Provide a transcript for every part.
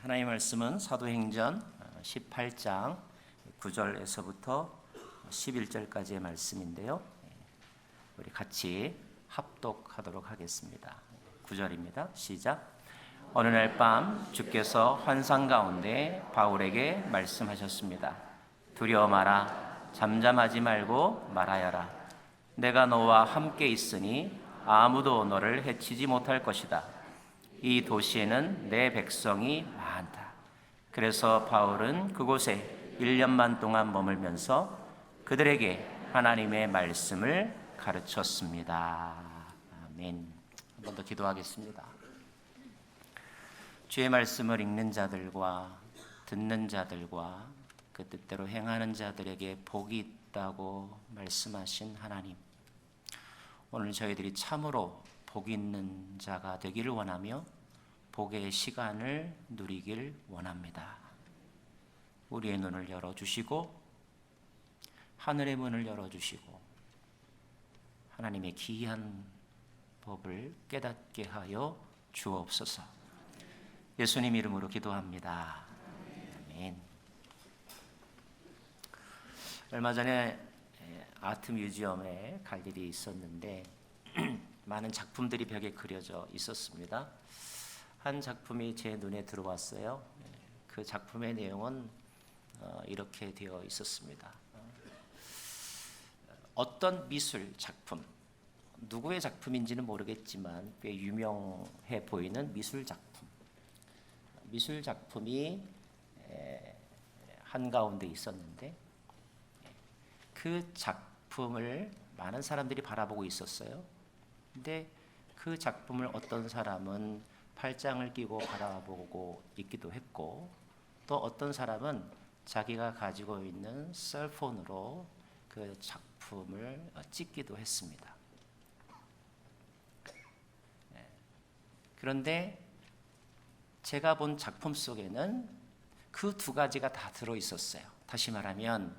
하나님의 말씀은 사도행전 18장 9절에서부터 11절까지의 말씀인데요. 우리 같이 합독하도록 하겠습니다. 9절입니다. 시작. 어느 날 밤 주께서 환상 가운데 바울에게 말씀하셨습니다. 두려워 마라. 잠잠하지 말고 말하여라. 내가 너와 함께 있으니 아무도 너를 해치지 못할 것이다. 이 도시에는 내 백성이 많다. 그래서 바울은 그곳에 1년 반 동안 머물면서 그들에게 하나님의 말씀을 가르쳤습니다. 아멘. 한 번 더 기도하겠습니다. 주의 말씀을 읽는 자들과 듣는 자들과 그 뜻대로 행하는 자들에게 복이 있다고 말씀하신 하나님, 오늘 저희들이 참으로 복 있는 자가 되기를 원하며 복의 시간을 누리길 원합니다. 우리의 눈을 열어주시고 하늘의 문을 열어주시고 하나님의 기이한 법을 깨닫게 하여 주옵소서. 예수님 이름으로 기도합니다. 아멘. 얼마 전에 아트 뮤지엄에 갈 일이 있었는데 많은 작품들이 벽에 그려져 있었습니다. 한 작품이 제 눈에 들어왔어요. 그 작품의 내용은 이렇게 되어 있었습니다. 어떤 미술 작품, 누구의 작품인지는 모르겠지만 꽤 유명해 보이는 미술 작품이 한가운데 있었는데 그 작품을 많은 사람들이 바라보고 있었어요. 근데 그 작품을 어떤 사람은 팔짱을 끼고 바라보고 있기도 했고, 또 어떤 사람은 자기가 가지고 있는 셀폰으로 그 작품을 찍기도 했습니다. 그런데 제가 본 작품 속에는 그 두 가지가 다 들어 있었어요. 다시 말하면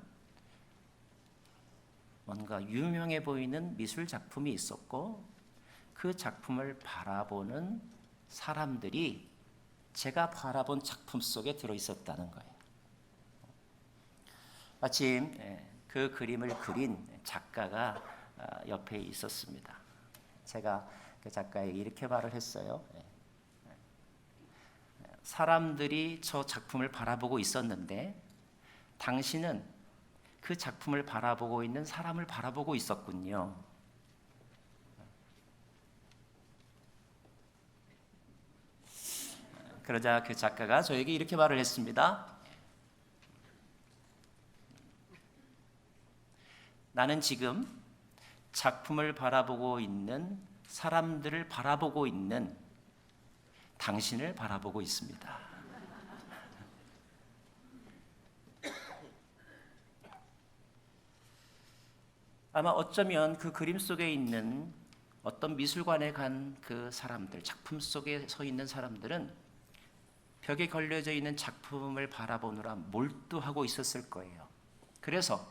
뭔가 유명해 보이는 미술 작품이 있었고, 그 작품을 바라보는 사람들이 제가 바라본 작품 속에 들어 있었다는 거예요. 마침 그 그림을 그린 작가가 옆에 있었습니다. 제가 그 작가에게 이렇게 말을 했어요. 사람들이 저 작품을 바라보고 있었는데 당신은 그 작품을 바라보고 있는 사람을 바라보고 있었군요. 그러자 그 작가가 저에게 이렇게 말을 했습니다. 나는 지금 작품을 바라보고 있는 사람들을 바라보고 있는 당신을 바라보고 있습니다. 아마 어쩌면 그 그림 속에 있는 어떤 미술관에 간 그 사람들, 작품 속에 서 있는 사람들은 벽에 걸려져 있는 작품을 바라보느라 몰두하고 있었을 거예요. 그래서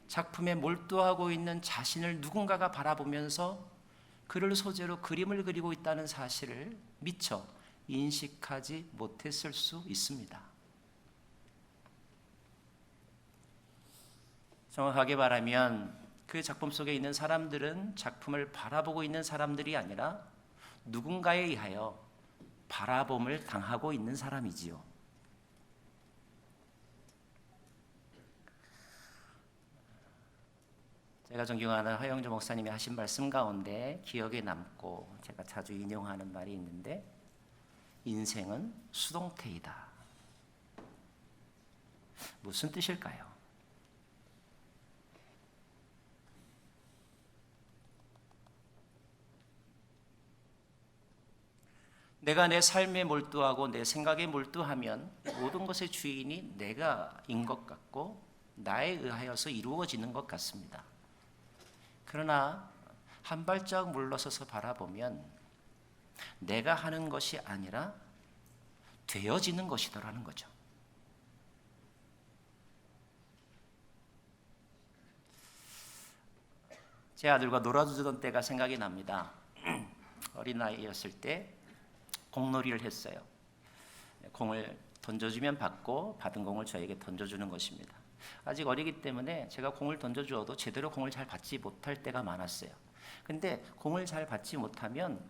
작품에 몰두하고 있는 자신을 누군가가 바라보면서 그를 소재로 그림을 그리고 있다는 사실을 미처 인식하지 못했을 수 있습니다. 정확하게 말하면 그 작품 속에 있는 사람들은 작품을 바라보고 있는 사람들이 아니라 누군가에 의하여 바라봄을 당하고 있는 사람이지요. 제가 존경하는 하영조 목사님이 하신 말씀 가운데 기억에 남고 제가 자주 인용하는 말이 있는데, 인생은 수동태이다. 무슨 뜻일까요? 내가 내 삶에 몰두하고 내 생각에 몰두하면 모든 것의 주인이 내가인 것 같고 나에 의하여서 이루어지는 것 같습니다. 그러나 한 발짝 물러서서 바라보면 내가 하는 것이 아니라 되어지는 것이더라는 거죠. 제 아들과 놀아주던 때가 생각이 납니다. 어린아이였을 때 공놀이를 했어요. 공을 던져주면 받고 받은 공을 저에게 던져주는 것입니다. 아직 어리기 때문에 제가 공을 던져주어도 제대로 공을 잘 받지 못할 때가 많았어요. 근데 공을 잘 받지 못하면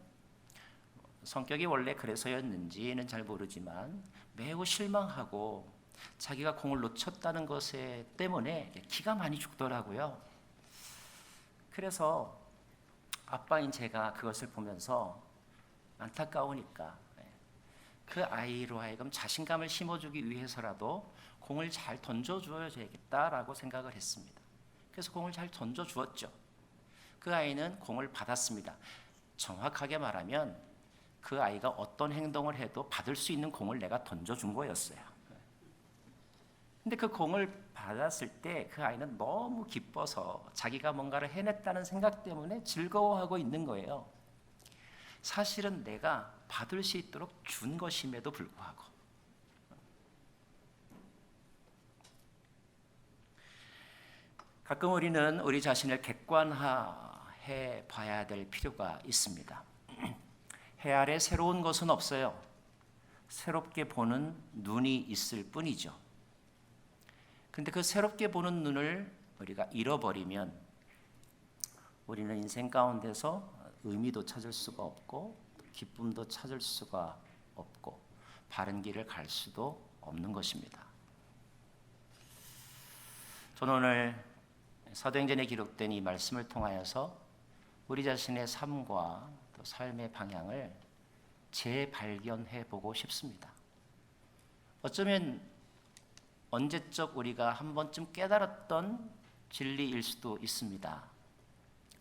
성격이 원래 그래서였는지는 잘 모르지만 매우 실망하고 자기가 공을 놓쳤다는 것에 때문에 기가 많이 죽더라고요. 그래서 아빠인 제가 그것을 보면서 안타까우니까 그 아이로 하여금 자신감을 심어주기 위해서라도 공을 잘 던져줘야겠다라고 생각을 했습니다. 그래서 공을 잘 던져주었죠. 그 아이는 공을 받았습니다. 정확하게 말하면 그 아이가 어떤 행동을 해도 받을 수 있는 공을 내가 던져준 거였어요. 근데 그 공을 받았을 때 그 아이는 너무 기뻐서 자기가 뭔가를 해냈다는 생각 때문에 즐거워하고 있는 거예요. 사실은 내가 받을 수 있도록 준 것임에도 불구하고. 가끔 우리는 우리 자신을 객관화해 봐야 될 필요가 있습니다. 해 아래 새로운 것은 없어요. 새롭게 보는 눈이 있을 뿐이죠. 근데 그 새롭게 보는 눈을 우리가 잃어버리면 우리는 인생 가운데서 의미도 찾을 수가 없고 기쁨도 찾을 수가 없고 바른 길을 갈 수도 없는 것입니다. 저는 오늘 사도행전에 기록된 이 말씀을 통하여서 우리 자신의 삶과 또 삶의 방향을 재발견해 보고 싶습니다. 어쩌면 언제적 우리가 한 번쯤 깨달았던 진리일 수도 있습니다.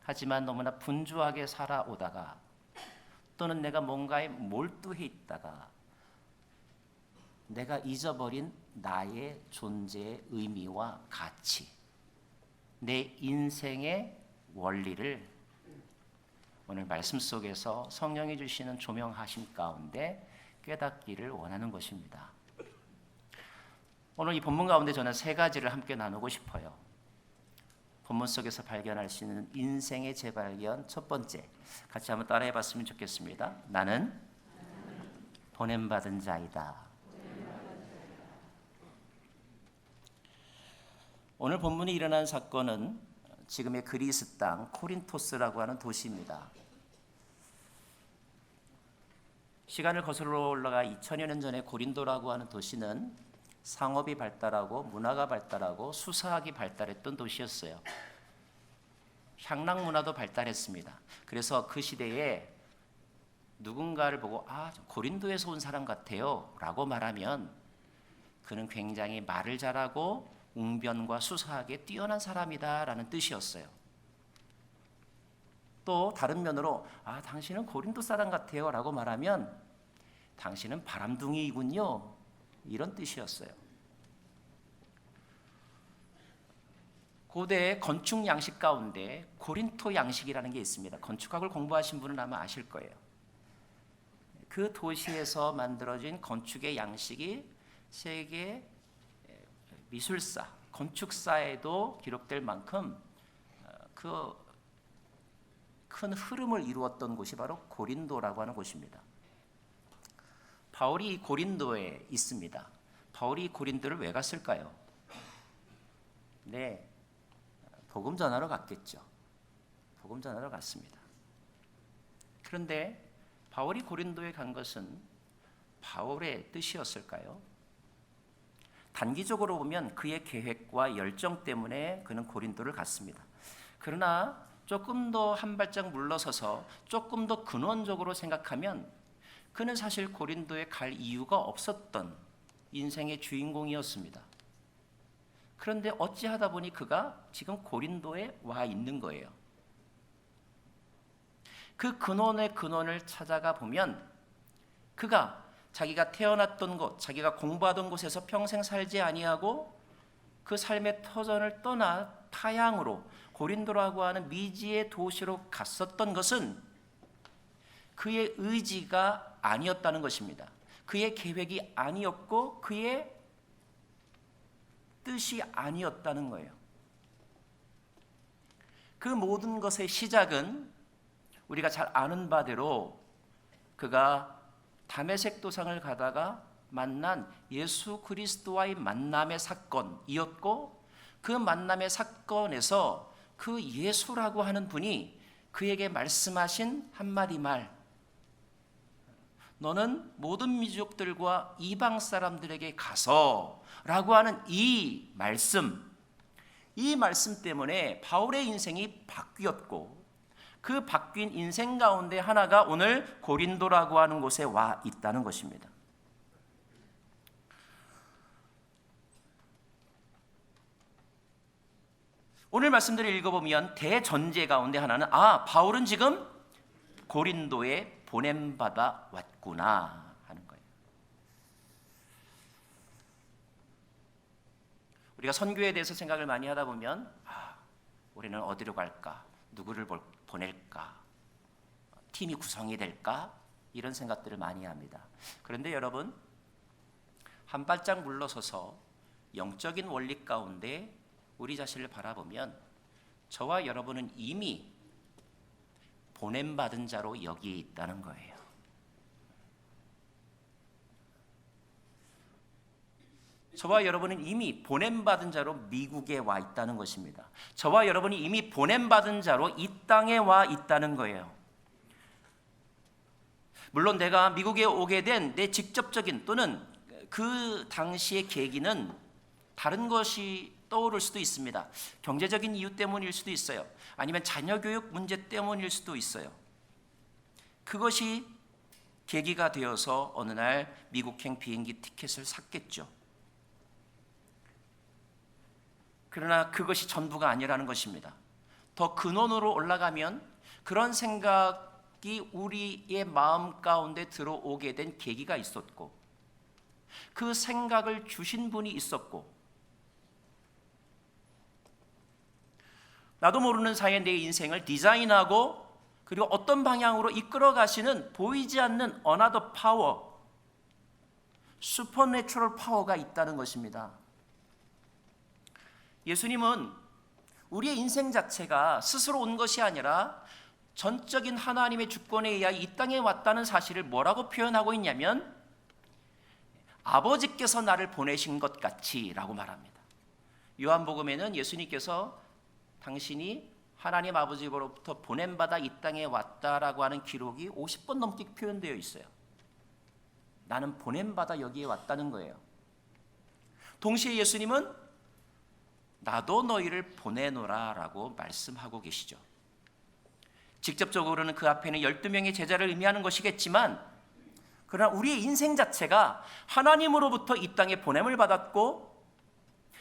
하지만 너무나 분주하게 살아오다가 또는 내가 뭔가에 몰두해 있다가 내가 잊어버린 나의 존재의 의미와 가치, 내 인생의 원리를 오늘 말씀 속에서 성령이 주시는 조명하심 가운데 깨닫기를 원하는 것입니다. 오늘 이 본문 가운데 저는 세 가지를 함께 나누고 싶어요. 본문 속에서 발견할 수 있는 인생의 재발견 첫 번째, 같이 한번 따라해 봤으면 좋겠습니다. 나는 보냄받은 자이다. 오늘 본문이 일어난 사건은 지금의 그리스 땅 코린토스라고 하는 도시입니다. 시간을 거슬러 올라가 2000여 년 전에 고린도라고 하는 도시는 상업이 발달하고 문화가 발달하고 수사학이 발달했던 도시였어요. 향락 문화도 발달했습니다. 그래서 그 시대에 누군가를 보고 고린도에서 온 사람 같아요 라고 말하면 그는 굉장히 말을 잘하고 웅변과 수사학에 뛰어난 사람이다 라는 뜻이었어요. 또 다른 면으로 당신은 고린도 사람 같아요 라고 말하면 당신은 바람둥이이군요 이런 뜻이었어요. 고대의 건축 양식 가운데 고린토 양식이라는 게 있습니다. 건축학을 공부하신 분은 아마 아실 거예요. 그 도시에서 만들어진 건축의 양식이 세계 미술사, 건축사에도 기록될 만큼 그 큰 흐름을 이루었던 곳이 바로 고린도라고 하는 곳입니다. 바울이 고린도에 있습니다. 바울이 고린도를 왜 갔을까요? 네, 복음 전하러 갔겠죠. 복음 전하러 갔습니다. 그런데 바울이 고린도에 간 것은 바울의 뜻이었을까요? 단기적으로 보면 그의 계획과 열정 때문에 그는 고린도를 갔습니다. 그러나 조금 더 한 발짝 물러서서 조금 더 근원적으로 생각하면 그는 사실 고린도에 갈 이유가 없었던 인생의 주인공이었습니다. 그런데 어찌하다 보니 그가 지금 고린도에 와 있는 거예요. 그 근원의 근원을 찾아가 보면 그가 자기가 태어났던 곳, 자기가 공부하던 곳에서 평생 살지 아니하고 그 삶의 터전을 떠나 타향으로 고린도라고 하는 미지의 도시로 갔었던 것은 그의 의지가 아니었다는 것입니다. 그의 계획이 아니었고 그의 뜻이 아니었다는 거예요. 그 모든 것의 시작은 우리가 잘 아는 바대로 그가 다메섹 도상을 가다가 만난 예수 그리스도와의 만남의 사건이었고, 그 만남의 사건에서 그 예수라고 하는 분이 그에게 말씀하신 한마디 말, 너는 모든 민족들과 이방 사람들에게 가서 라고 하는 이 말씀 때문에 바울의 인생이 바뀌었고, 그 바뀐 인생 가운데 하나가 오늘 고린도라고 하는 곳에 와 있다는 것입니다. 오늘 말씀들을 읽어보면 대전제 가운데 하나는 바울은 지금 고린도에 보냄받아 왔구나 하는 거예요. 우리가 선교에 대해서 생각을 많이 하다 보면 우리는 어디로 갈까? 누구를 보낼까? 팀이 구성이 될까? 이런 생각들을 많이 합니다. 그런데 여러분, 한 발짝 물러서서 영적인 원리 가운데 우리 자신을 바라보면 저와 여러분은 이미 보냄받은 자로 여기에 있다는 거예요. 저와 여러분은 이미 보냄받은 자로 미국에 와 있다는 것입니다. 저와 여러분이 이미 보냄받은 자로 이 땅에 와 있다는 거예요. 물론 내가 미국에 오게 된 내 직접적인 또는 그 당시의 계기는 다른 것이 떠오를 수도 있습니다. 경제적인 이유 때문일 수도 있어요. 아니면 자녀 교육 문제 때문일 수도 있어요. 그것이 계기가 되어서 어느 날 미국행 비행기 티켓을 샀겠죠. 그러나 그것이 전부가 아니라는 것입니다. 더 근원으로 올라가면 그런 생각이 우리의 마음 가운데 들어오게 된 계기가 있었고, 그 생각을 주신 분이 있었고, 나도 모르는 사이에 내 인생을 디자인하고 그리고 어떤 방향으로 이끌어 가시는 보이지 않는 어나더 파워, 슈퍼내추럴 파워가 있다는 것입니다. 예수님은 우리의 인생 자체가 스스로 온 것이 아니라 전적인 하나님의 주권에 의하여 이 땅에 왔다는 사실을 뭐라고 표현하고 있냐면 아버지께서 나를 보내신 것 같이 라고 말합니다. 요한복음에는 예수님께서 당신이 하나님 아버지로부터 보냄받아 이 땅에 왔다라고 하는 기록이 50번 넘게 표현되어 있어요. 나는 보냄받아 여기에 왔다는 거예요. 동시에 예수님은 나도 너희를 보내노라 라고 말씀하고 계시죠. 직접적으로는 그 앞에는 12명의 제자를 의미하는 것이겠지만, 그러나 우리의 인생 자체가 하나님으로부터 이 땅에 보냄을 받았고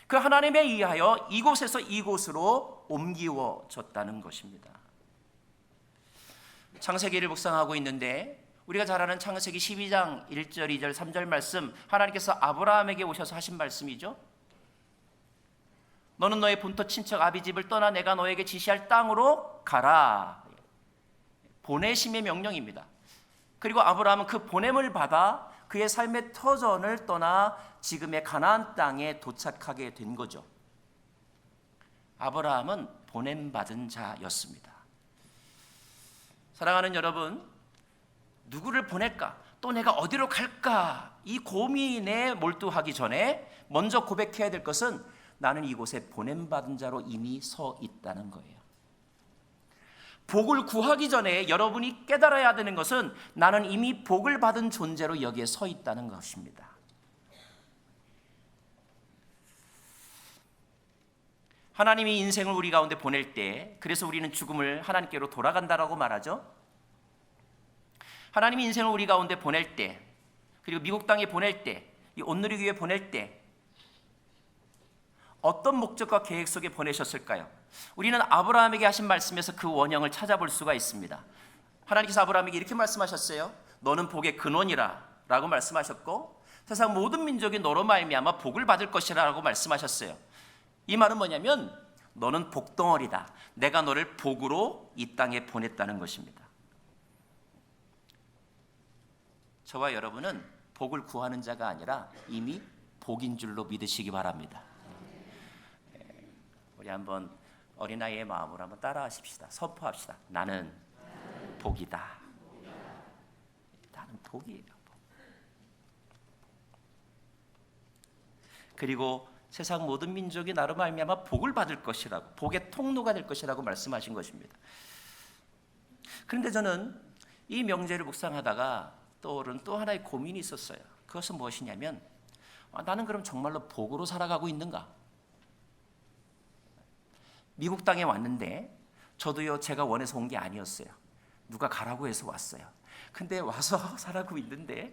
그 하나님에 의하여 이곳에서 이곳으로 옮기워졌다는 것입니다. 창세기를 묵상하고 있는데 우리가 잘 아는 창세기 12장 1절, 2절, 3절 말씀, 하나님께서 아브라함에게 오셔서 하신 말씀이죠. 너는 너의 본토 친척 아비 집을 떠나 내가 너에게 지시할 땅으로 가라. 보내심의 명령입니다. 그리고 아브라함은 그 보냄을 받아 그의 삶의 터전을 떠나 지금의 가나안 땅에 도착하게 된 거죠. 아브라함은 보냄받은 자였습니다. 사랑하는 여러분, 누구를 보낼까? 또 내가 어디로 갈까? 이 고민에 몰두하기 전에 먼저 고백해야 될 것은 나는 이곳에 보냄받은 자로 이미 서 있다는 거예요. 복을 구하기 전에 여러분이 깨달아야 되는 것은 나는 이미 복을 받은 존재로 여기에 서 있다는 것입니다. 하나님이 인생을 우리 가운데 보낼 때, 그래서 우리는 죽음을 하나님께로 돌아간다라고 말하죠. 하나님이 인생을 우리 가운데 보낼 때, 그리고 미국 땅에 보낼 때, 이 온누리교회 보낼 때 어떤 목적과 계획 속에 보내셨을까요? 우리는 아브라함에게 하신 말씀에서 그 원형을 찾아볼 수가 있습니다. 하나님께서 아브라함에게 이렇게 말씀하셨어요. 너는 복의 근원이라 라고 말씀하셨고, 세상 모든 민족이 너로 말미암아 복을 받을 것이라 라고 말씀하셨어요. 이 말은 뭐냐면 너는 복덩어리다. 내가 너를 복으로 이 땅에 보냈다는 것입니다. 저와 여러분은 복을 구하는 자가 아니라 이미 복인 줄로 믿으시기 바랍니다. 우리 한번 어린아이의 마음으로 한번 따라하십시다. 선포합시다. 나는 복이다. 나는 복이에요. 그리고 세상 모든 민족이 나로 말미암아 복을 받을 것이라고, 복의 통로가 될 것이라고 말씀하신 것입니다. 그런데 저는 이 명제를 묵상하다가 떠오른 또 하나의 고민이 있었어요. 그것은 무엇이냐면, 나는 그럼 정말로 복으로 살아가고 있는가? 미국 땅에 왔는데 저도요, 제가 원해서 온 게 아니었어요. 누가 가라고 해서 왔어요. 근데 와서 살아가고 있는데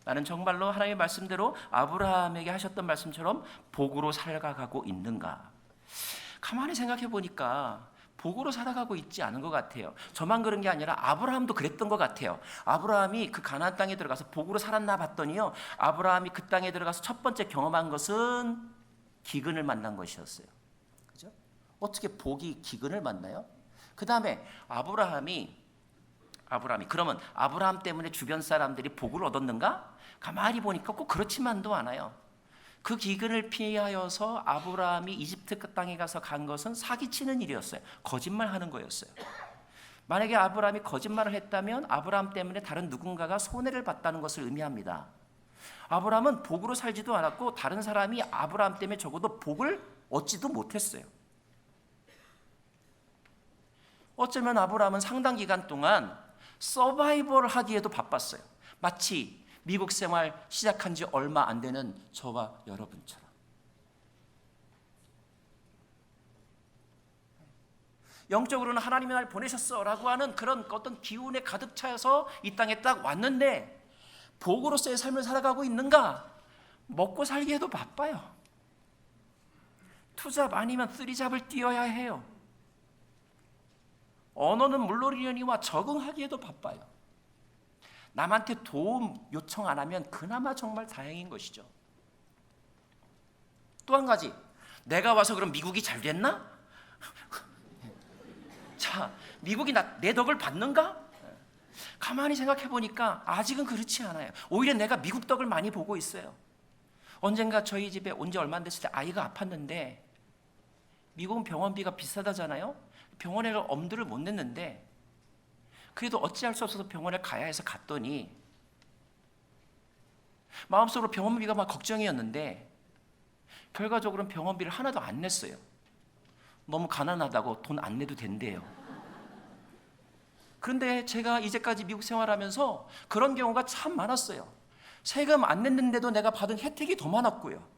나는 정말로 하나님의 말씀대로 아브라함에게 하셨던 말씀처럼 복으로 살아가고 있는가? 가만히 생각해 보니까 복으로 살아가고 있지 않은 것 같아요. 저만 그런 게 아니라 아브라함도 그랬던 것 같아요. 아브라함이 그 가나안 땅에 들어가서 복으로 살았나 봤더니요, 아브라함이 그 땅에 들어가서 첫 번째 경험한 것은 기근을 만난 것이었어요. 그죠? 어떻게 복이 기근을 만나요? 그 다음에 아브라함이 그러면 아브라함 때문에 주변 사람들이 복을 얻었는가? 가만히 보니까 꼭 그렇지만도 않아요. 그 기근을 피하여서 아브라함이 이집트 땅에 가서 간 것은 사기치는 일이었어요. 거짓말하는 거였어요. 만약에 아브라함이 거짓말을 했다면 아브라함 때문에 다른 누군가가 손해를 봤다는 것을 의미합니다. 아브라함은 복으로 살지도 않았고 다른 사람이 아브라함 때문에 적어도 복을 얻지도 못했어요. 어쩌면 아브라함은 상당 기간 동안 서바이벌을 하기에도 바빴어요. 마치 미국 생활 시작한 지 얼마 안 되는 저와 여러분처럼. 영적으로는 하나님이 날 보내셨어 라고 하는 그런 어떤 기운에 가득 차여서 이 땅에 딱 왔는데 복으로서의 삶을 살아가고 있는가? 먹고 살기에도 바빠요. 투잡 아니면 쓰리잡을 뛰어야 해요. 언어는 물론이니와 적응하기에도 바빠요. 남한테 도움 요청 안 하면 그나마 정말 다행인 것이죠. 또 한 가지, 내가 와서 그럼 미국이 잘 됐나? 자, 미국이 내 덕을 받는가? 가만히 생각해 보니까 아직은 그렇지 않아요. 오히려 내가 미국 덕을 많이 보고 있어요. 언젠가 저희 집에 온 지 얼마 안 됐을 때 아이가 아팠는데 미국은 병원비가 비싸다잖아요. 병원에 엄두를 못 냈는데 그래도 어찌할 수 없어서 병원에 가야 해서 갔더니 마음속으로 병원비가 막 걱정이었는데 결과적으로는 병원비를 하나도 안 냈어요. 너무 가난하다고 돈 안 내도 된대요. 그런데 제가 이제까지 미국 생활하면서 그런 경우가 참 많았어요. 세금 안 냈는데도 내가 받은 혜택이 더 많았고요.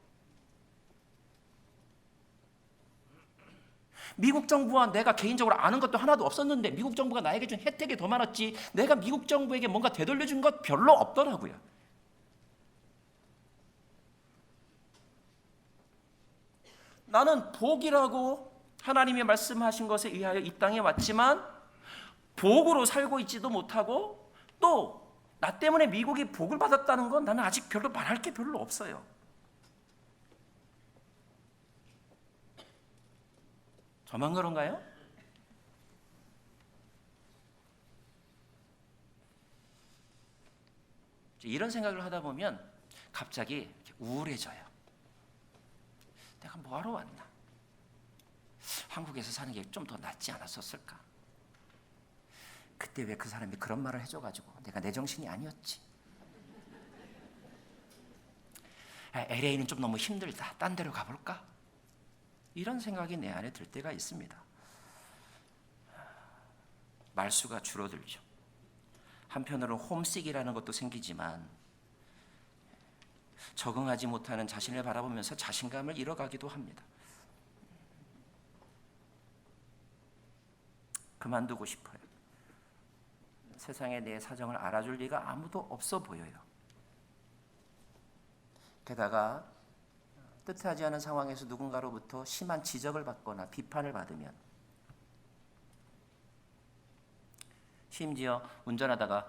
미국 정부와 내가 개인적으로 아는 것도 하나도 없었는데 미국 정부가 나에게 준 혜택이 더 많았지 내가 미국 정부에게 뭔가 되돌려준 것 별로 없더라고요. 나는 복이라고 하나님이 말씀하신 것에 의하여 이 땅에 왔지만 복으로 살고 있지도 못하고 또 나 때문에 미국이 복을 받았다는 건 나는 아직 별로 말할 게 별로 없어요. 저만 그런가요? 이런 생각을 하다 보면 갑자기 우울해져요. 내가 뭐하러 왔나? 한국에서 사는 게 좀 더 낫지 않았었을까? 그때 왜 그 사람이 그런 말을 해줘가지고 내가 내 정신이 아니었지. LA는 좀 너무 힘들다. 딴 데로 가볼까? 이런 생각이 내 안에 들 때가 있습니다. 말수가 줄어들죠. 한편으로는 홈식이라는 것도 생기지만 적응하지 못하는 자신을 바라보면서 자신감을 잃어가기도 합니다. 그만두고 싶어요. 세상에 내 사정을 알아줄 리가 아무도 없어 보여요. 게다가 뜻하지 않은 상황에서 누군가로부터 심한 지적을 받거나 비판을 받으면 심지어 운전하다가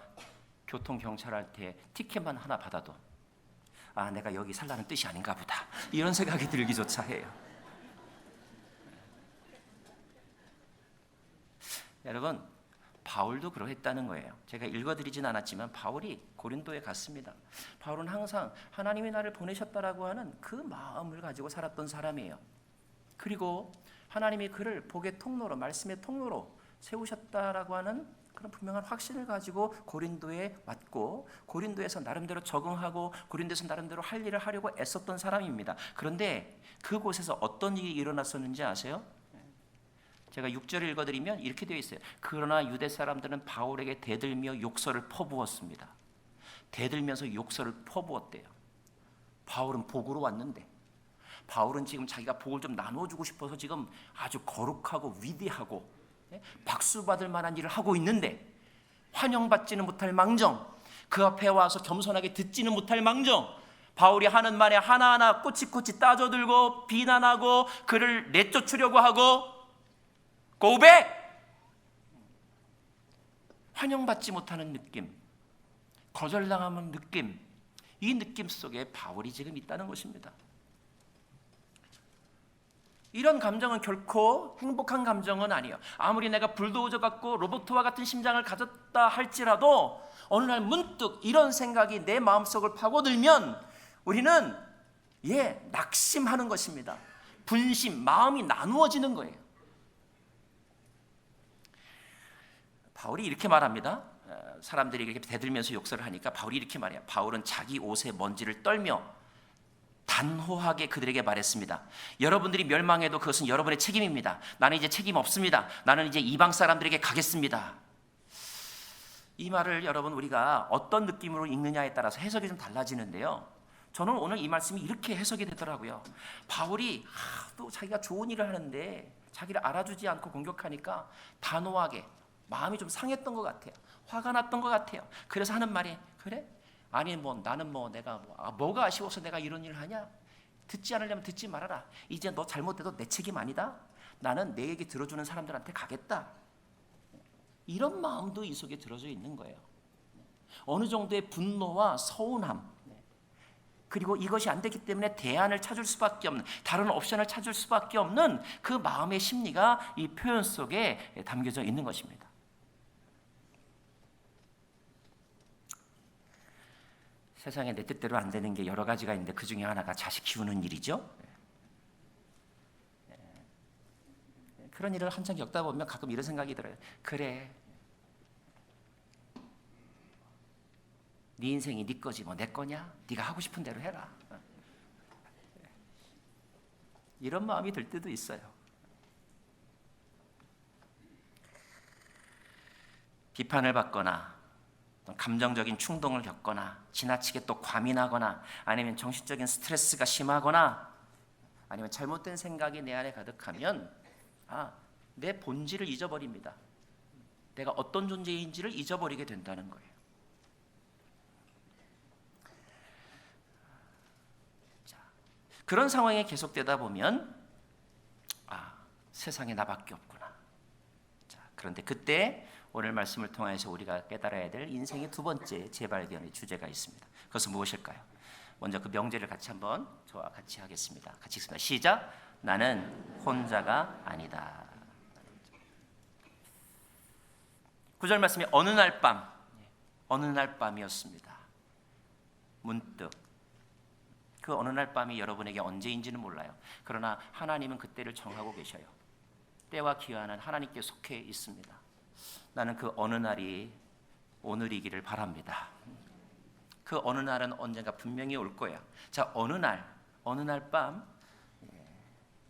교통경찰한테 티켓만 하나 받아도 내가 여기 살라는 뜻이 아닌가 보다 이런 생각이 들기조차 해요. 여러분, 바울도 그러했다는 거예요. 제가 읽어드리진 않았지만 바울이 고린도에 갔습니다. 바울은 항상 하나님이 나를 보내셨다라고 하는 그 마음을 가지고 살았던 사람이에요. 그리고 하나님이 그를 복의 통로로, 말씀의 통로로 세우셨다라고 하는 그런 분명한 확신을 가지고 고린도에 왔고 고린도에서 나름대로 적응하고 고린도에서 나름대로 할 일을 하려고 애썼던 사람입니다. 그런데 그곳에서 어떤 일이 일어났었는지 아세요? 제가 6절을 읽어드리면 이렇게 되어 있어요. 그러나 유대 사람들은 바울에게 대들며 욕설을 퍼부었습니다. 대들면서 욕설을 퍼부었대요. 바울은 복으로 왔는데, 바울은 지금 자기가 복을 좀 나눠주고 싶어서 지금 아주 거룩하고 위대하고 박수 받을 만한 일을 하고 있는데 환영받지는 못할 망정, 그 앞에 와서 겸손하게 듣지는 못할 망정, 바울이 하는 말에 하나하나 꼬치꼬치 따져들고 비난하고 그를 내쫓으려고 하고 고백! 환영받지 못하는 느낌, 거절당하는 느낌, 이 느낌 속에 바울이 지금 있다는 것입니다. 이런 감정은 결코 행복한 감정은 아니에요. 아무리 내가 불도저 같고 로봇와 같은 심장을 가졌다 할지라도 어느 날 문득 이런 생각이 내 마음속을 파고들면 우리는 낙심하는 것입니다. 분심, 마음이 나누어지는 거예요. 바울이 이렇게 말합니다. 사람들이 이렇게 대들면서 욕설을 하니까 바울이 이렇게 말해요. 바울은 자기 옷에 먼지를 떨며 단호하게 그들에게 말했습니다. 여러분들이 멸망해도 그것은 여러분의 책임입니다. 나는 이제 책임 없습니다. 나는 이제 이방 사람들에게 가겠습니다. 이 말을 여러분 우리가 어떤 느낌으로 읽느냐에 따라서 해석이 좀 달라지는데요. 저는 오늘 이 말씀이 이렇게 해석이 되더라고요. 바울이 또 자기가 좋은 일을 하는데 자기를 알아주지 않고 공격하니까 단호하게 마음이 좀 상했던 것 같아요. 화가 났던 것 같아요. 그래서 하는 말이 그래? 아니 나는 내가 뭐가 아쉬워서 내가 이런 일을 하냐? 듣지 않으려면 듣지 말아라. 이제 너 잘못돼도 내 책임 아니다. 나는 내 얘기 들어주는 사람들한테 가겠다. 이런 마음도 이 속에 들어져 있는 거예요. 어느 정도의 분노와 서운함, 그리고 이것이 안 됐기 때문에 대안을 찾을 수밖에 없는, 다른 옵션을 찾을 수밖에 없는 그 마음의 심리가 이 표현 속에 담겨져 있는 것입니다. 세상에 내 뜻대로 안 되는 게 여러 가지가 있는데 그 중에 하나가 자식 키우는 일이죠. 그런 일을 한참 겪다 보면 가끔 이런 생각이 들어요. 그래, 네 인생이 네 거지 뭐 내 거냐? 네가 하고 싶은 대로 해라. 이런 마음이 들 때도 있어요. 비판을 받거나 감정적인 충동을 겪거나 지나치게 또 과민하거나 아니면 정신적인 스트레스가 심하거나 아니면 잘못된 생각이 내 안에 가득하면 내 본질을 잊어버립니다. 내가 어떤 존재인지를 잊어버리게 된다는 거예요. 그런 상황이 계속되다 보면 세상에 나밖에 없구나. 그런데 그때 오늘 말씀을 통해서 우리가 깨달아야 될 인생의 두 번째 재발견의 주제가 있습니다. 그것은 무엇일까요? 먼저 그 명제를 같이 한번 저와 같이 하겠습니다. 같이 읽습니다. 시작. 나는 혼자가 아니다. 9절 말씀이 어느 날 밤이었습니다. 문득 그 어느 날 밤이 여러분에게 언제인지는 몰라요. 그러나 하나님은 그때를 정하고 계셔요. 때와 기한은 하나님께 속해 있습니다. 나는 그 어느 날이 오늘이기를 바랍니다. 그 어느 날은 언젠가 분명히 올 거야. 자, 어느 날 밤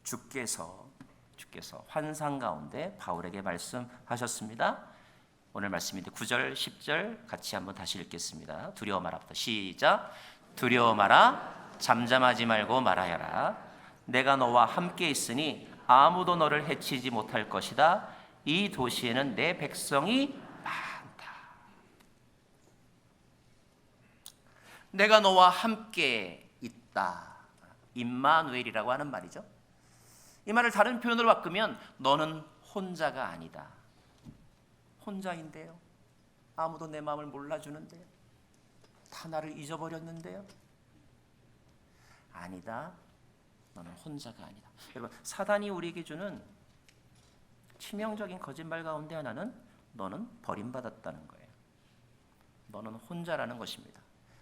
주께서 환상 가운데 바울에게 말씀하셨습니다. 오늘 말씀인데 9절, 10절 같이 한번 다시 읽겠습니다. 두려워 마라부터 시작. 두려워 마라, 잠잠하지 말고 말하여라. 내가 너와 함께 있으니 아무도 너를 해치지 못할 것이다. 이 도시에는 내 백성이 많다. 내가 너와 함께 있다. 임마누엘이라고 하는 말이죠. 이 말을 다른 표현으로 바꾸면 너는 혼자가 아니다. 혼자인데요. 아무도 내 마음을 몰라주는데요. 다 나를 잊어버렸는데요. 아니다. 너는 혼자가 아니다. 여러분, 사단이 우리에게 주는 치명적인 거짓말 가운데 하나는 너는 버림받았다는 거예요. 너는 혼자라는 것입니다.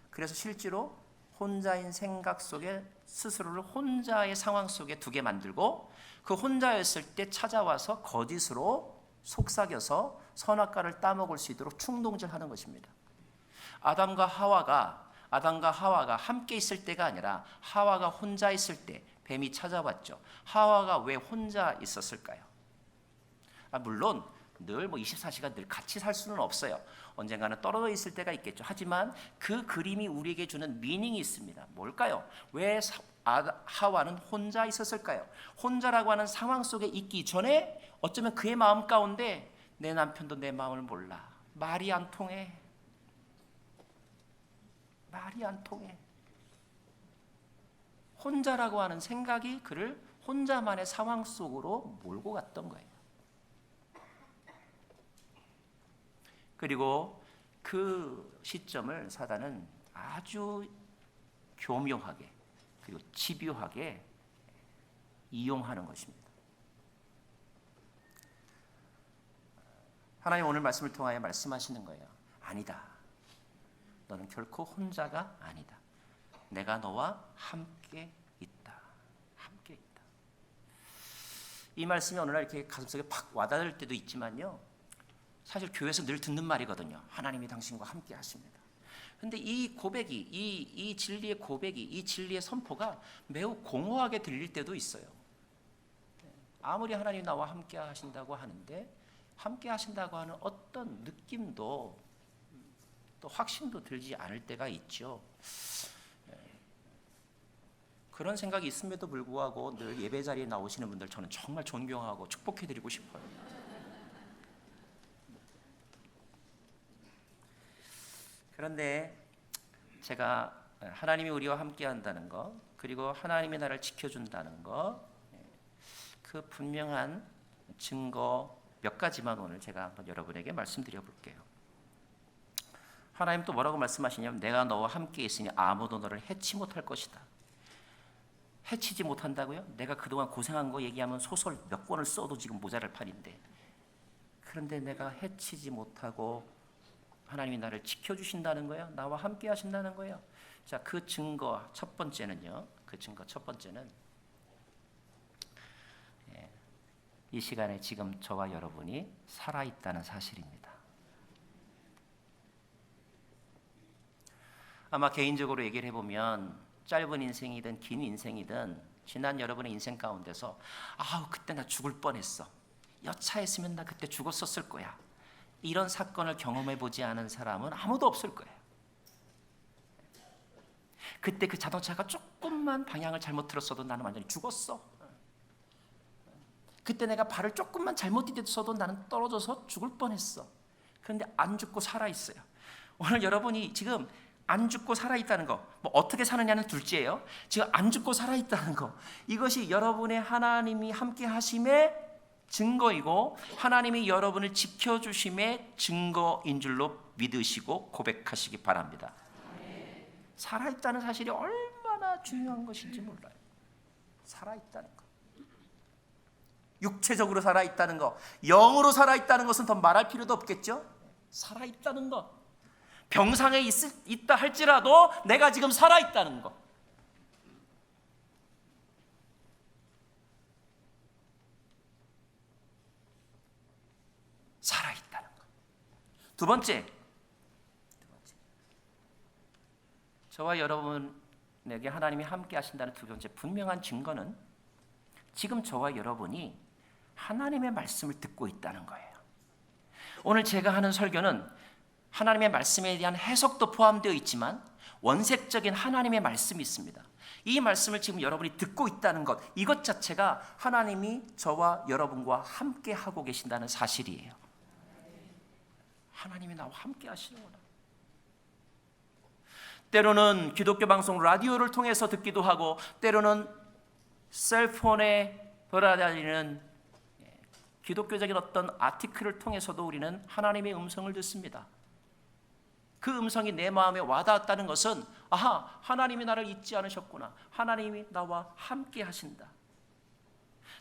그래서 실제로 혼자인 생각 속에 스스로를 혼자의 상황 속에 두게 만들고 그 혼자였을 때 찾아와서 거짓으로 속삭여서 선악과를 따먹을 수 있도록 충동질하는 것입니다. 아담과 하와가 함께 있을 때가 아니라 하와가 혼자 있을 때 뱀이 찾아왔죠. 하와가 왜 혼자 있었을까요? 물론 늘 24시간 늘 같이 살 수는 없어요. 언젠가는 떨어져 있을 때가 있겠죠. 하지만 그 그림이 우리에게 주는 미닝이 있습니다. 뭘까요? 왜 하와는 혼자 있었을까요? 혼자라고 하는 상황 속에 있기 전에 어쩌면 그의 마음 가운데 내 남편도 내 마음을 몰라. 말이 안 통해. 혼자라고 하는 생각이 그를 혼자만의 상황 속으로 몰고 갔던 거예요. 그리고 그 시점을 사단은 아주 교묘하게 그리고 집요하게 이용하는 것입니다. 하나님 오늘 말씀을 통하여 말씀하시는 거예요. 아니다. 너는 결코 혼자가 아니다. 내가 너와 함께 있다. 함께 있다. 이 말씀이 어느 날 이렇게 가슴속에 팍 와닿을 때도 있지만요. 사실 교회에서 늘 듣는 말이거든요. 하나님이 당신과 함께 하십니다. 그런데 이 고백이, 이 진리의 고백이, 이 진리의 선포가 매우 공허하게 들릴 때도 있어요. 아무리 하나님이 나와 함께 하신다고 하는데 함께 하신다고 하는 어떤 느낌도 또 확신도 들지 않을 때가 있죠. 그런 생각이 있음에도 불구하고 늘 예배 자리에 나오시는 분들 저는 정말 존경하고 축복해드리고 싶어요. 그런데 제가 하나님이 우리와 함께 한다는 것, 그리고 하나님이 나를 지켜준다는 것, 그 분명한 증거 몇 가지만 오늘 제가 한번 여러분에게 말씀드려 볼게요. 하나님 또 뭐라고 말씀하시냐면 내가 너와 함께 있으니 아무도 너를 해치 못할 것이다. 해치지 못한다고요? 내가 그동안 고생한 거 얘기하면 소설 몇 권을 써도 지금 모자랄 판인데, 그런데 내가 해치지 못하고 하나님이 나를 지켜주신다는 거예요. 나와 함께 하신다는 거예요. 자, 그 증거 첫 번째는요. 이 시간에 지금 저와 여러분이 살아있다는 사실입니다. 아마 개인적으로 얘기를 해보면 짧은 인생이든 긴 인생이든 지난 여러분의 인생 가운데서 그때 나 죽을 뻔했어. 여차했으면 나 그때 죽었었을 거야. 이런 사건을 경험해 보지 않은 사람은 아무도 없을 거예요. 그때 그 자동차가 조금만 방향을 잘못 틀었어도 나는 완전히 죽었어. 그때 내가 발을 조금만 잘못 디뎠어도 나는 떨어져서 죽을 뻔했어. 그런데 안 죽고 살아있어요. 오늘 여러분이 지금 안 죽고 살아있다는 거, 어떻게 사느냐는 둘째예요. 지금 안 죽고 살아있다는 거, 이것이 여러분의 하나님이 함께 하심의 증거이고 하나님이 여러분을 지켜주심의 증거인 줄로 믿으시고 고백하시기 바랍니다. 살아있다는 사실이 얼마나 중요한 것인지 몰라요. 살아있다는 것, 육체적으로 살아있다는 것, 영으로 살아있다는 것은 더 말할 필요도 없겠죠. 살아있다는 것, 병상에 있다 할지라도 내가 지금 살아있다는 것, 살아있다는 것. 두 번째, 저와 여러분에게 하나님이 함께 하신다는 두 번째 분명한 증거는 지금 저와 여러분이 하나님의 말씀을 듣고 있다는 거예요. 오늘 제가 하는 설교는 하나님의 말씀에 대한 해석도 포함되어 있지만 원색적인 하나님의 말씀이 있습니다. 이 말씀을 지금 여러분이 듣고 있다는 것, 이것 자체가 하나님이 저와 여러분과 함께 하고 계신다는 사실이에요. 하나님이 나와 함께 하시는구나. 때로는 기독교 방송 라디오를 통해서 듣기도 하고, 때로는 셀폰에 돌아다니는 기독교적인 어떤 아티클을 통해서도 우리는 하나님의 음성을 듣습니다. 그 음성이 내 마음에 와닿았다는 것은 하나님이 나를 잊지 않으셨구나. 하나님이 나와 함께 하신다.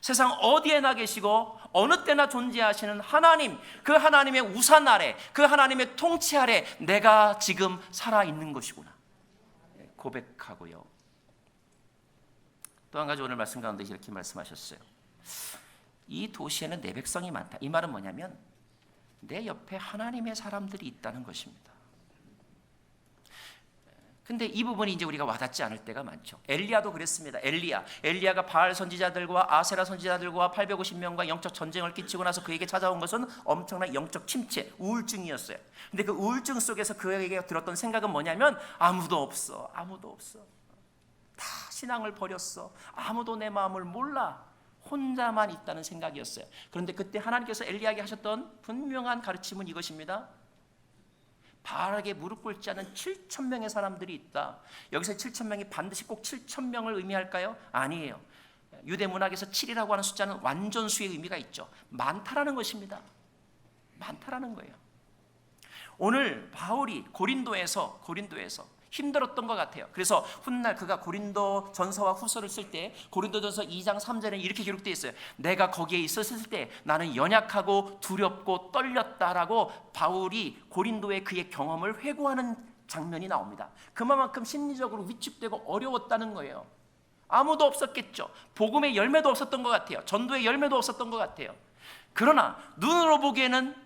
세상 어디에나 계시고 어느 때나 존재하시는 하나님, 그 하나님의 우산 아래, 그 하나님의 통치 아래 내가 지금 살아있는 것이구나 고백하고요. 또 한 가지 오늘 말씀 가운데 이렇게 말씀하셨어요. 이 도시에는 내 백성이 많다. 이 말은 뭐냐면 내 옆에 하나님의 사람들이 있다는 것입니다. 근데 이 부분이 이제 우리가 와닿지 않을 때가 많죠. 엘리야도 그랬습니다. 엘리야가 바알 선지자들과 아세라 선지자들과 850명과 영적 전쟁을 끼치고 나서 그에게 찾아온 것은 엄청난 영적 침체, 우울증이었어요. 근데 그 우울증 속에서 그에게 들었던 생각은 뭐냐면 아무도 없어. 다 신앙을 버렸어. 아무도 내 마음을 몰라. 혼자만 있다는 생각이었어요. 그런데 그때 하나님께서 엘리야에게 하셨던 분명한 가르침은 이것입니다. 바알에게 무릎 꿇지 않은 7,000명의 사람들이 있다. 여기서 7,000명이 반드시 꼭 7,000명을 의미할까요? 아니에요. 유대 문학에서 7이라고 하는 숫자는 완전수의 의미가 있죠. 많다라는 것입니다. 많다라는 거예요. 오늘 바울이 고린도에서 힘들었던 것 같아요. 그래서 훗날 그가 고린도 전서와 후서를 쓸 때 고린도전서 2장 3절에 이렇게 기록되어 있어요. 내가 거기에 있었을 때 나는 연약하고 두렵고 떨렸다라고 바울이 고린도의 그의 경험을 회고하는 장면이 나옵니다. 그만큼 심리적으로 위축되고 어려웠다는 거예요. 아무도 없었겠죠. 복음의 열매도 없었던 것 같아요. 전도의 열매도 없었던 것 같아요. 그러나 눈으로 보기에는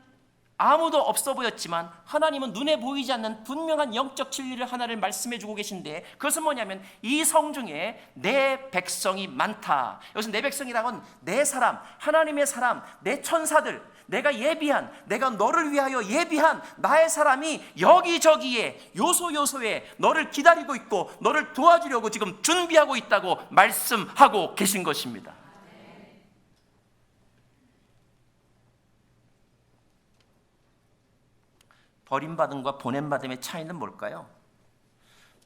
아무도 없어 보였지만 하나님은 눈에 보이지 않는 분명한 영적 진리를 하나를 말씀해 주고 계신데, 그것은 뭐냐면 이 성중에 내 백성이 많다. 여기서 내 백성이라고는 내 사람, 하나님의 사람, 내 천사들, 내가 너를 위하여 예비한 나의 사람이 여기저기에 요소요소에 너를 기다리고 있고 너를 도와주려고 지금 준비하고 있다고 말씀하고 계신 것입니다. 버림받음과 보냄받음의 차이는 뭘까요?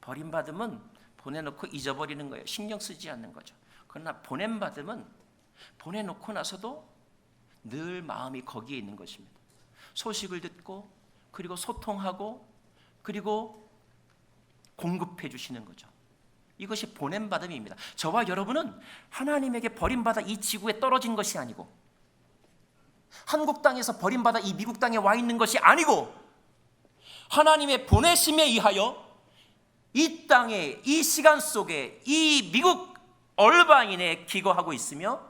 버림받음은 보내놓고 잊어버리는 거예요. 신경 쓰지 않는 거죠. 그러나 보냄받음은 보내놓고 나서도 늘 마음이 거기에 있는 것입니다. 소식을 듣고 그리고 소통하고 그리고 공급해 주시는 거죠. 이것이 보냄받음입니다. 저와 여러분은 하나님에게 버림받아 이 지구에 떨어진 것이 아니고, 한국 땅에서 버림받아 이 미국 땅에 와 있는 것이 아니고, 하나님의 보내심에 의하여 이 땅에, 이 시간 속에, 이 미국 얼바인에 기거하고 있으며,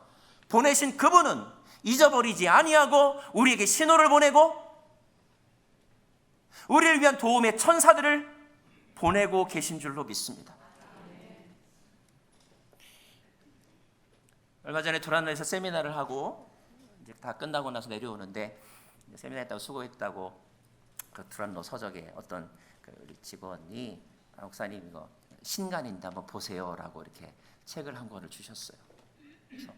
보내신 그분은 잊어버리지 아니하고 우리에게 신호를 보내고 우리를 위한 도움의 천사들을 보내고 계신 줄로 믿습니다. 얼마 전에 두란노에서 세미나를 하고 이제 다 끝나고 나서 내려오는데, 세미나 했다고 수고했다고 그 두란노 서적에 어떤 그 우리 직원이 목사님 이거 신간인데 한번 보세요라고 이렇게 책을 한 권을 주셨어요. 그래서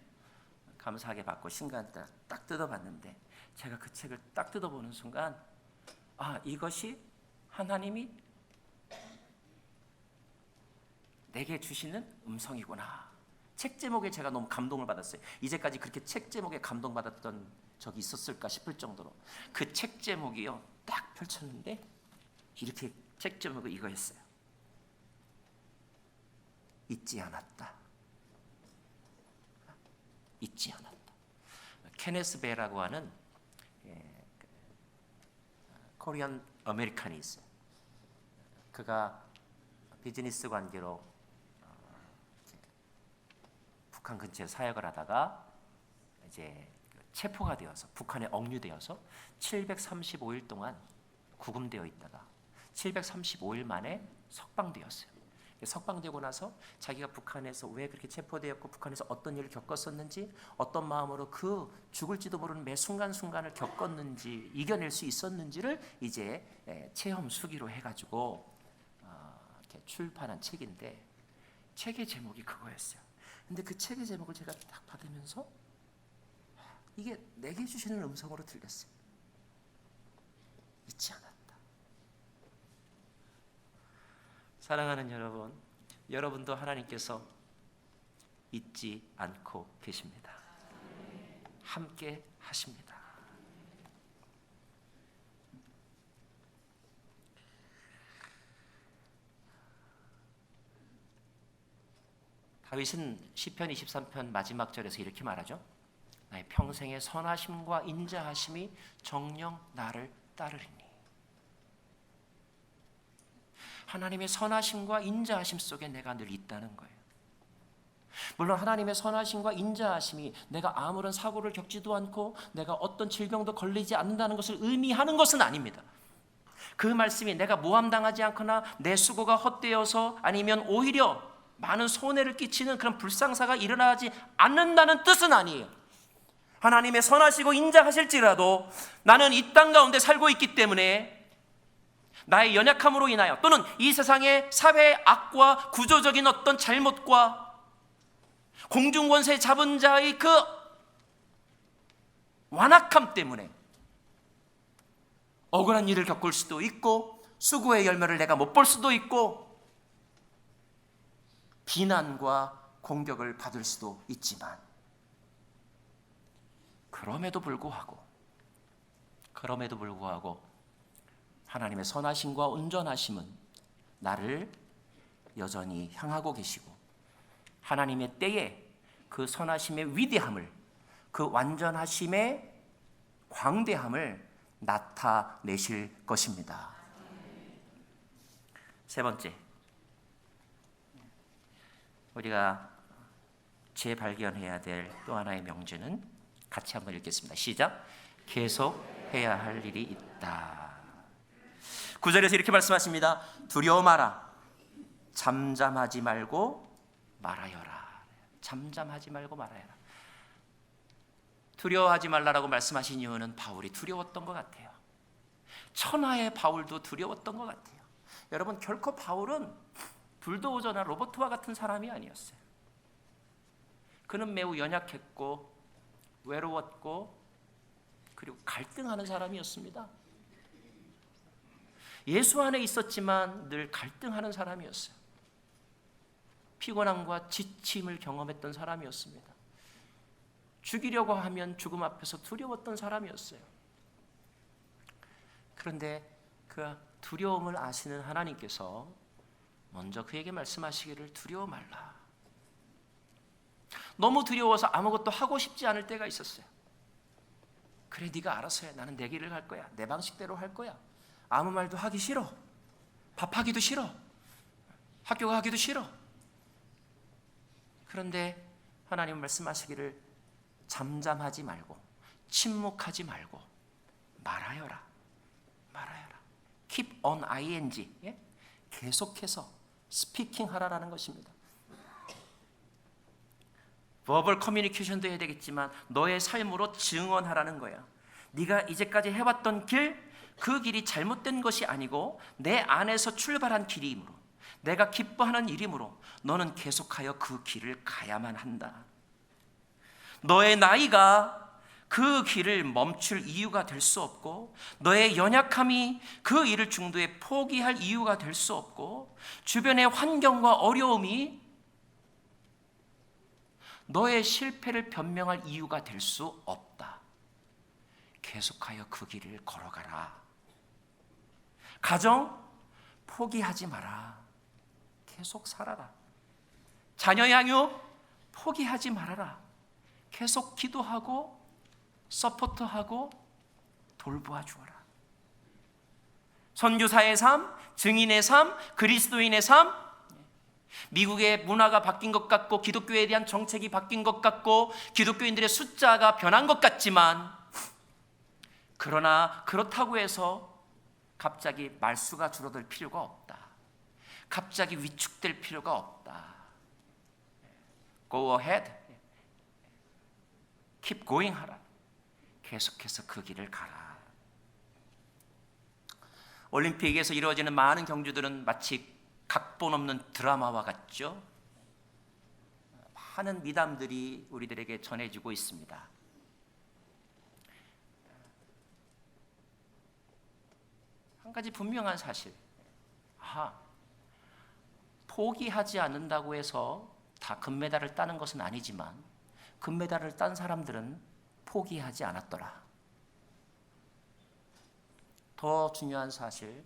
감사하게 받고 신간 딱 뜯어봤는데, 제가 그 책을 딱 뜯어보는 순간 이것이 하나님이 내게 주시는 음성이구나. 책 제목에 제가 너무 감동을 받았어요. 이제까지 그렇게 책 제목에 감동받았던 적이 있었을까 싶을 정도로 그 책 제목이요, 딱 펼쳤는데 이렇게 책 제목이 이거였어요. 잊지 않았다. 잊지 않았다. 케네스 베라고 하는 코리안 아메리칸이 있어요. 그가 비즈니스 관계로 북한 근처에 사역을 하다가 이제 체포가 되어서 북한에 억류되어서 735일 동안 구금되어 있다가 735일 만에 석방되었어요. 석방되고 나서 자기가 북한에서 왜 그렇게 체포되었고 북한에서 어떤 일을 겪었었는지, 어떤 마음으로 그 죽을지도 모르는 매 순간순간을 겪었는지, 이겨낼 수 있었는지를 이제 체험 수기로 해가지고 이렇게 출판한 책인데, 책의 제목이 그거였어요. 근데 그 책의 제목을 제가 딱 받으면서 이게 내게 주시는 음성으로 들렸어요. 잊지 않았다. 사랑하는 여러분, 여러분도 하나님께서 잊지 않고 계십니다. 함께 하십니다. 다윗은 시편 23편 마지막 절에서 이렇게 말하죠. 나의 평생의 선하심과 인자하심이 정녕 나를 따르리니. 하나님의 선하심과 인자하심 속에 내가 늘 있다는 거예요. 물론 하나님의 선하심과 인자하심이 내가 아무런 사고를 겪지도 않고 내가 어떤 질병도 걸리지 않는다는 것을 의미하는 것은 아닙니다. 그 말씀이 내가 모함당하지 않거나 내 수고가 헛되어서 아니면 오히려 많은 손해를 끼치는 그런 불상사가 일어나지 않는다는 뜻은 아니에요. 하나님의 선하시고 인자하실지라도 나는 이 땅 가운데 살고 있기 때문에 나의 연약함으로 인하여 또는 이 세상의 사회의 악과 구조적인 어떤 잘못과 공중권세 잡은 자의 그 완악함 때문에 억울한 일을 겪을 수도 있고 수고의 열매를 내가 못 볼 수도 있고 비난과 공격을 받을 수도 있지만 그럼에도 불구하고 하나님의 선하심과 온전하심은 나를 여전히 향하고 계시고 하나님의 때에 그 선하심의 위대함을, 그 완전하심의 광대함을 나타내실 것입니다. 세 번째, 우리가 재발견해야 될 또 하나의 명제는 같이 한번 읽겠습니다. 시작. 계속해야 할 일이 있다. 9절에서 이렇게 말씀하십니다. 두려워 마라. 잠잠하지 말고 말하여라. 잠잠하지 말고 말하여라. 두려워하지 말라라고 말씀하신 이유는 바울이 두려웠던 것 같아요. 천하의 바울도 두려웠던 것 같아요. 여러분, 결코 바울은 불도저나 로버트와 같은 사람이 아니었어요. 그는 매우 연약했고 외로웠고 그리고 갈등하는 사람이었습니다. 예수 안에 있었지만 늘 갈등하는 사람이었어요. 피곤함과 지침을 경험했던 사람이었습니다. 죽이려고 하면 죽음 앞에서 두려웠던 사람이었어요. 그런데 그 두려움을 아시는 하나님께서 먼저 그에게 말씀하시기를 두려워 말라. 너무 두려워서 아무것도 하고 싶지 않을 때가 있었어요. 그래, 네가 알아서 해. 나는 내 길을 갈 거야. 내 방식대로 할 거야. 아무 말도 하기 싫어. 밥하기도 싫어. 학교 가기도 싫어. 그런데 하나님 말씀하시기를 잠잠하지 말고 침묵하지 말고 말하여라. 말하여라. Keep on ing. 예? 계속해서 스피킹 하라라는 것입니다. 버벌 커뮤니케이션도 해야 되겠지만 너의 삶으로 증언하라는 거야. 네가 이제까지 해왔던 길, 그 길이 잘못된 것이 아니고 내 안에서 출발한 길이므로 내가 기뻐하는 일이므로 너는 계속하여 그 길을 가야만 한다. 너의 나이가 그 길을 멈출 이유가 될 수 없고 너의 연약함이 그 일을 중도에 포기할 이유가 될 수 없고 주변의 환경과 어려움이 너의 실패를 변명할 이유가 될 수 없다. 계속하여 그 길을 걸어가라. 가정 포기하지 마라. 계속 살아라. 자녀 양육 포기하지 말아라. 계속 기도하고 서포트하고 돌보아 주어라. 선교사의 삶, 증인의 삶, 그리스도인의 삶, 미국의 문화가 바뀐 것 같고 기독교에 대한 정책이 바뀐 것 같고 기독교인들의 숫자가 변한 것 같지만 그러나 그렇다고 해서 갑자기 말수가 줄어들 필요가 없다. 갑자기 위축될 필요가 없다. Go ahead. Keep going 하라. 계속해서 그 길을 가라. 올림픽에서 이루어지는 많은 경주들은 마치 각본 없는 드라마와 같죠. 많은 미담들이 우리들에게 전해지고 있습니다. 한 가지 분명한 사실, 포기하지 않는다고 해서 다 금메달을 따는 것은 아니지만 금메달을 딴 사람들은 포기하지 않았더라. 더 중요한 사실,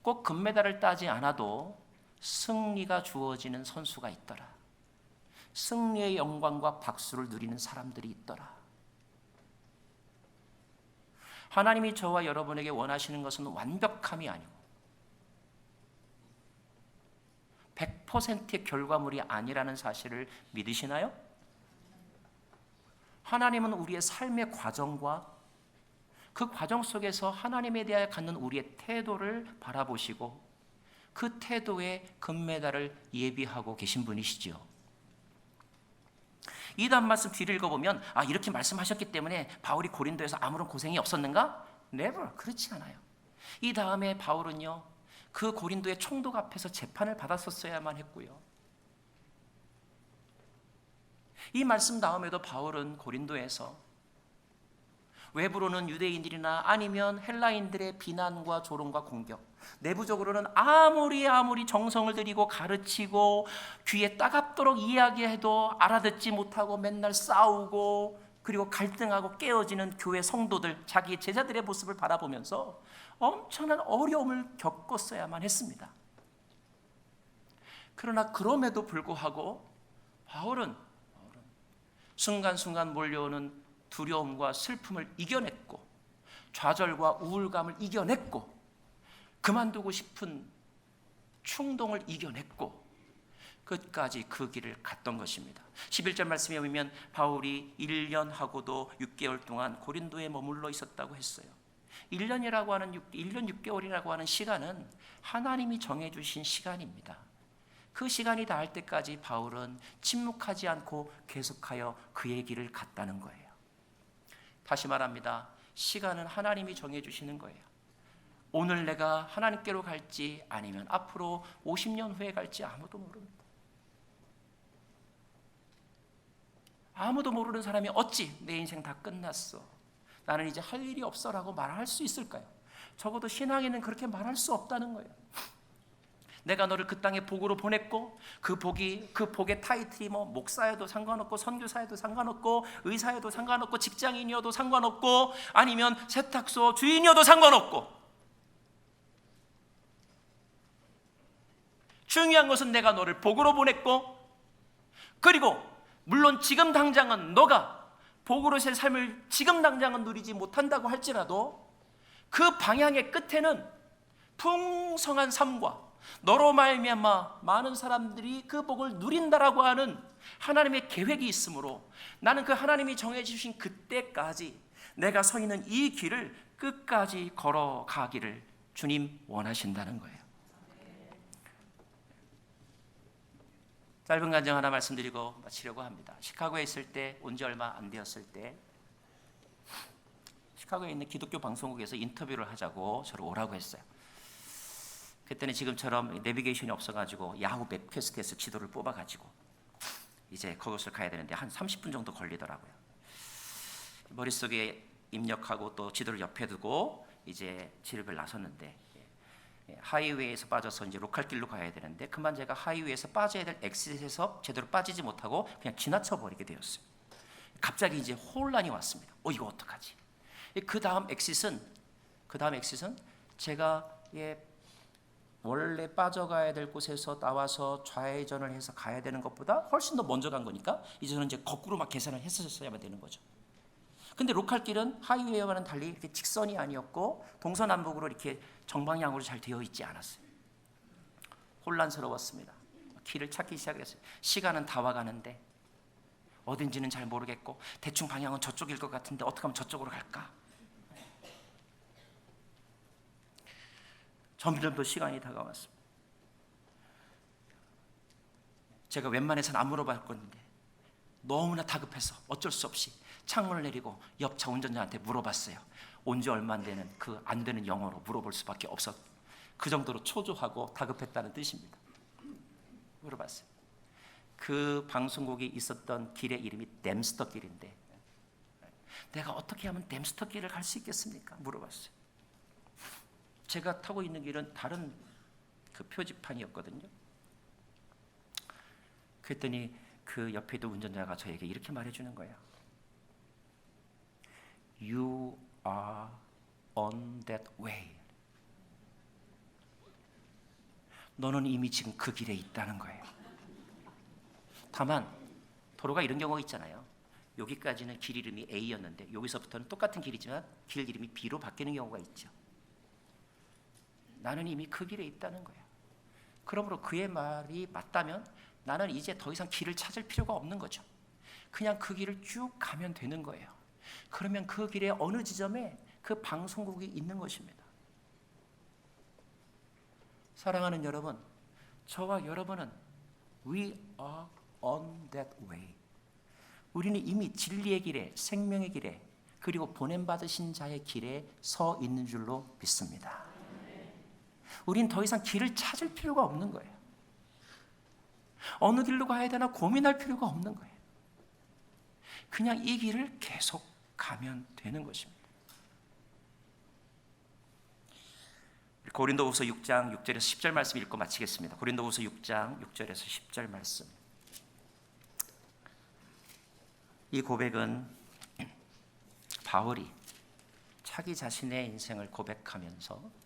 꼭 금메달을 따지 않아도 승리가 주어지는 선수가 있더라. 승리의 영광과 박수를 누리는 사람들이 있더라. 하나님이 저와 여러분에게 원하시는 것은 완벽함이 아니고 100%의 결과물이 아니라는 사실을 믿으시나요? 하나님은 우리의 삶의 과정과 그 과정 속에서 하나님에 대하여 갖는 우리의 태도를 바라보시고 그 태도의 금메달을 예비하고 계신 분이시지요. 이 다음 말씀 뒤를 읽어보면 이렇게 말씀하셨기 때문에 바울이 고린도에서 아무런 고생이 없었는가? Never. 그렇지 않아요. 이 다음에 바울은요, 그 고린도의 총독 앞에서 재판을 받았었어야만 했고요. 이 말씀 다음에도 바울은 고린도에서 외부로는 유대인들이나 아니면 헬라인들의 비난과 조롱과 공격, 내부적으로는 아무리 정성을 들이고 가르치고 귀에 따갑도록 이야기해도 알아듣지 못하고 맨날 싸우고 그리고 갈등하고 깨어지는 교회 성도들, 자기의 제자들의 모습을 바라보면서 엄청난 어려움을 겪었어야만 했습니다. 그러나 그럼에도 불구하고 바울은 순간순간 몰려오는 두려움과 슬픔을 이겨냈고 좌절과 우울감을 이겨냈고 그만두고 싶은 충동을 이겨냈고 끝까지 그 길을 갔던 것입니다. 11절 말씀에 보면 바울이 1년하고도 6개월 동안 고린도에 머물러 있었다고 했어요. 1년 6개월이라고 하는 시간은 하나님이 정해주신 시간입니다. 그 시간이 닿을 때까지 바울은 침묵하지 않고 계속하여 그의 길을 갔다는 거예요. 다시 말합니다. 시간은 하나님이 정해주시는 거예요. 오늘 내가 하나님께로 갈지 아니면 앞으로 50년 후에 갈지 아무도 모릅니다. 아무도 모르는 사람이 어찌 내 인생 다 끝났어, 나는 이제 할 일이 없어 라고 말할 수 있을까요? 적어도 신앙에는 그렇게 말할 수 없다는 거예요. 내가 너를 그 땅에 복으로 보냈고 그 복의 타이틀이 목사여도 상관없고 선교사여도 상관없고 의사여도 상관없고 직장인이어도 상관없고 아니면 세탁소 주인이어도 상관없고 중요한 것은 내가 너를 복으로 보냈고 그리고 물론 지금 당장은 너가 복으로서의 삶을 지금 당장은 누리지 못한다고 할지라도 그 방향의 끝에는 풍성한 삶과 너로 말미암아 많은 사람들이 그 복을 누린다라고 하는 하나님의 계획이 있으므로 나는 그 하나님이 정해주신 그때까지 내가 서 있는 이 길을 끝까지 걸어가기를 주님 원하신다는 거예요. 짧은 간증 하나 말씀드리고 마치려고 합니다. 시카고에 있을 때, 온 지 얼마 안 되었을 때 시카고에 있는 기독교 방송국에서 인터뷰를 하자고 저를 오라고 했어요. 그때는 지금처럼 내비게이션이 없어가지고 야후 맵퀘스트에서 지도를 뽑아가지고 이제 그것을 가야 되는데 한 30분 정도 걸리더라고요. 머릿속에 입력하고 또 지도를 옆에 두고 이제 지름을 나섰는데 하이웨이에서 빠져서 이제 로컬 길로 가야 되는데 그만 제가 하이웨이에서 빠져야 될 엑싯에서 제대로 빠지지 못하고 그냥 지나쳐 버리게 되었어요. 갑자기 이제 혼란이 왔습니다. 이거 어떡하지? 그 다음 엑싯은 제가 원래 빠져가야 될 곳에서 나와서 좌회전을 해서 가야 되는 것보다 훨씬 더 먼저 간 거니까 이제 저는 이제 거꾸로 막 계산을 했었어야만 되는 거죠. 근데 로컬 길은 하이웨이와는 달리 이렇게 직선이 아니었고 동서남북으로 이렇게 정방향으로 잘 되어 있지 않았어요. 혼란스러웠습니다. 길을 찾기 시작했어요. 시간은 다 와가는데 어딘지는 잘 모르겠고 대충 방향은 저쪽일 것 같은데 어떻게 하면 저쪽으로 갈까? 점점 더 시간이 다가왔습니다. 제가 웬만해서는 안 물어볼 건데 너무나 다급해서 어쩔 수 없이 창문을 내리고 옆 차 운전자한테 물어봤어요. 온 지 얼마 안 되는 그 안 되는 영어로 물어볼 수밖에 없었. 그 정도로 초조하고 다급했다는 뜻입니다. 물어봤어요. 그 방송국이 있었던 길의 이름이 댐스터 길인데 내가 어떻게 하면 댐스터 길을 갈 수 있겠습니까? 물어봤어요. 제가 타고 있는 길은 다른 그 표지판이었거든요. 그랬더니 그 옆에 있던 운전자가 저에게 이렇게 말해주는 거예요. You are on that way. 너는 이미 지금 그 길에 있다는 거예요. 다만 도로가 이런 경우가 있잖아요. 여기까지는 길 이름이 A였는데 여기서부터는 똑같은 길이지만 길 이름이 B로 바뀌는 경우가 있죠. 나는 이미 그 길에 있다는 거예요. 그러므로 그의 말이 맞다면 나는 이제 더 이상 길을 찾을 필요가 없는 거죠. 그냥 그 길을 쭉 가면 되는 거예요. 그러면 그 길의 어느 지점에 그 방송국이 있는 것입니다. 사랑하는 여러분, 저와 여러분은 We are on that way. 우리는 이미 진리의 길에, 생명의 길에, 그리고 보냄받으신 자의 길에 서 있는 줄로 믿습니다. 우린 더 이상 길을 찾을 필요가 없는 거예요. 어느 길로 가야 되나 고민할 필요가 없는 거예요. 그냥 이 길을 계속 가면 되는 것입니다. 고린도후서 6장 6절에서 10절 말씀 읽고 마치겠습니다. 고린도후서 6장 6절에서 10절 말씀. 이 고백은 바울이 자기 자신의 인생을 고백하면서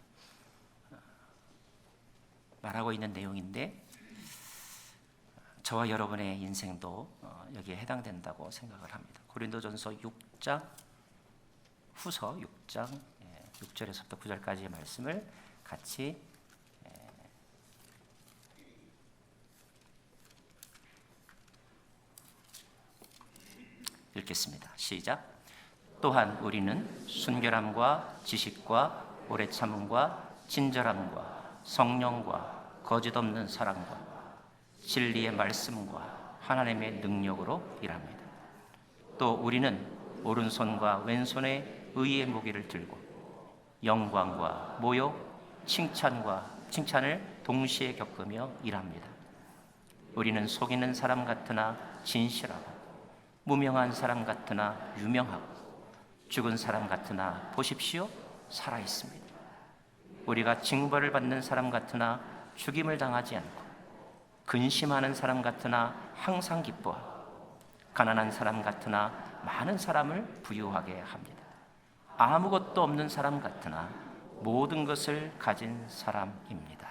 말하고 있는 내용인데 저와 여러분의 인생도 여기에 해당된다고 생각을 합니다. 고린도전서 6장 후서 6장 6절에서부터 9절까지의 말씀을 같이 읽겠습니다. 시작. 또한 우리는 순결함과 지식과 오래 참음과 친절함과 성령과 거짓 없는 사랑과 진리의 말씀과 하나님의 능력으로 일합니다. 또 우리는 오른손과 왼손에 의의 무기를 들고 영광과 모욕, 칭찬을 동시에 겪으며 일합니다. 우리는 속이는 사람 같으나 진실하고 무명한 사람 같으나 유명하고 죽은 사람 같으나 보십시오 살아 있습니다. 우리가 징벌을 받는 사람 같으나 죽임을 당하지 않고 근심하는 사람 같으나 항상 기뻐하고 가난한 사람 같으나 많은 사람을 부유하게 합니다. 아무것도 없는 사람 같으나 모든 것을 가진 사람입니다.